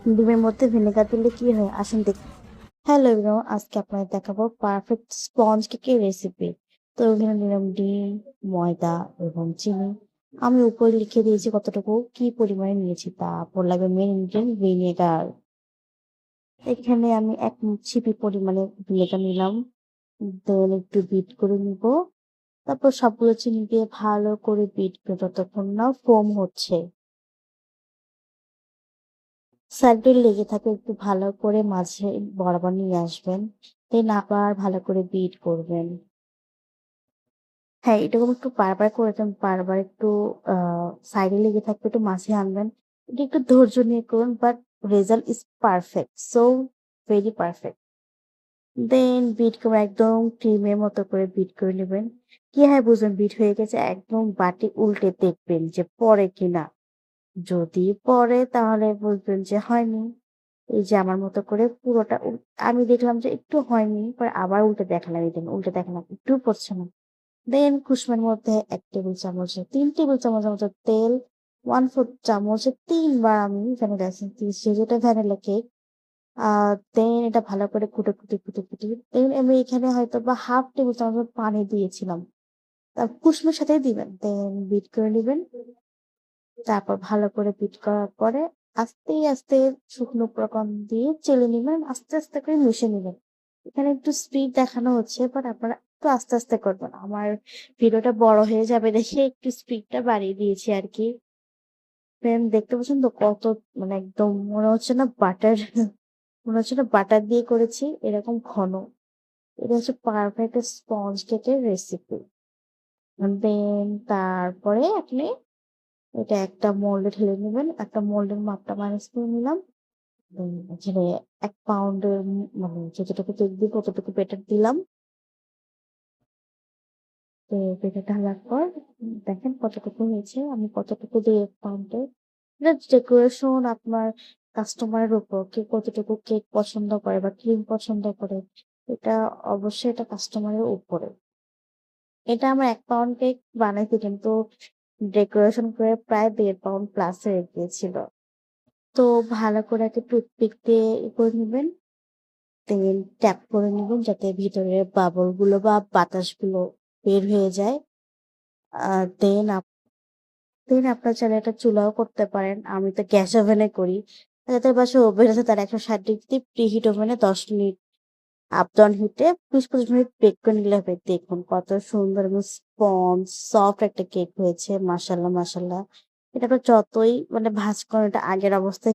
ডিমের মধ্যে ভিনেগার দিলে কি হয়? আসেন দেখি। হ্যালো এভরিওয়ান, আজকে আপনাদের দেখাবো পারফেক্ট স্পঞ্জ কেকের রেসিপি। তো এখানে নিলাম ডিম, ময়দা এবং চিনি। আমি উপরে লিখে দিয়েছি কতটুকু কি পরিমাণে নিয়েছি। তারপর লাগবে মেন ইনগ্রেডিয়েন্ট ভিনেগার। এখানে আমি ১ ছিপি পরিমাণে ভিনেগার নিলাম। দেন একটু বিট করে নিব। তারপর সবগুলো চিনি দিয়ে ভালো করে বিট করে যতক্ষণ না ফোম হচ্ছে। সাইডে লেগে থাকে একটু ভালো করে মাঝে বরাবর নিয়ে আসবেন। দেন আবার ভালো করে বিট করবেন। হ্যাঁ, এরকম একটু বারবার করে দেন, বারবার একটু আ সাইডে লেগে থাকবে, একটু মাঝে আনবেন। এটা একটু ধৈর্য নিয়ে করুন but result is perfect. So very perfect. Then beat করে একদম ক্রিমের মতো করে বিট করে নিবেন। কিভাবে বুঝবেন বিট হয়ে গেছে? একদম বাটি উল্টে দেখবেন যে পড়ে কিনা। যদি পড়ে তাহলে বুঝবেন যে হয়নি। এই যে আমার মতো করে পুরোটা আমি দেখলাম যে একটু হয়নি। পরে আবার উল্টে দেখালাম, এই দেখুন উল্টে দেখালাম, একটুও পড়ছে না। দেন কুসুমের মধ্যে ১ টেবিল চামচে ৩ টেবিল চামচের মতো তেল, 1/4 চামচে ৩ বার আমি ভ্যানিলা এসেন্স দিয়েছি, যেটা ভ্যানিলা কেক। আ দেন এটা ভালো করে কুটে দেন আমি এখানে হয়তোবা 1/2 টেবিল চামচ মতো পানি দিয়েছিলাম। কুসুমের সাথেই দিবেন। দেন বিট করে নিবেন। তারপর ভালো করে বিট করার পরে আস্তে শুকনো উপকরণ দিয়ে চেলে নিবেন। আস্তে করে মিশিয়ে নিবেন। এখানে একটু স্পিড দেখানো হচ্ছে বাট আপনারা একটু আস্তে করবেন। আমার ভিডিওটা বড় হয়ে যাবে দেখে একটু স্পিডটা বাড়িয়ে দিয়েছি আরকি। দেন দেখতে পাচ্ছেন তো কত মানে একদম মনে হচ্ছে না বাটার মনে হচ্ছে না বাটার দিয়ে করেছি এরকম ঘন। এটা হচ্ছে পারফেক্ট স্পঞ্জ কেকের রেসিপি। দেন তারপরে আপনি এটা একটা মোল্ডে ঢেলে নিবেন। একটা মোল্ডের মাপটা মাইনাস করে নিলাম। এখানে ১ পাউন্ডের মানে যতটুকু কেক দিব ততটুকু ব্যাটার দিলাম। তো ব্যাটার ঢালার পর দেখেন কতটুকু হয়েছে। আমি কতটুকু দিই ১ পাউন্ডে। এটা ডেকোরেশন আপনার কাস্টমারের উপর। কে কতটুকু কেক পছন্দ করে বা ক্রিম পছন্দ করে। এটা অবশ্যই এটা কাস্টমারের উপরে। এটা আমার ১ পাউন্ড কেক বানাইছি কিন্তু ডেকোরেশন করে প্রায় ১.৫ পাউন্ড প্লাস হয়ে গিয়েছিল। তো ভালো করে একটা টুথপিক দিয়ে করে নিবেন। দেন ট্যাপ করে নিবেন যাতে ভিতরের বাবল গুলো বা বাতাসগুলো বের হয়ে যায়। আ দেন আপনার চাইলে এটা চুলাও করতে পারেন। আমি তো গ্যাস ওভেনে করি। যাদের বাসায় ওভেন আছে তারা ১৬০ ডিগ্রিতে প্রিহিট ওভেনে ১০ মিনিট আপ ডাউন হিটে ২০-২৫ মিনিট বেক করে নিলে হবে। দেখুন কত সুন্দর এবং স্পঞ্জ সফট একটা কেক হয়েছে। মাশাআল্লাহ। এটা আপনার যতই মানে ভাঁজ করেন এটা আগের অবস্থায়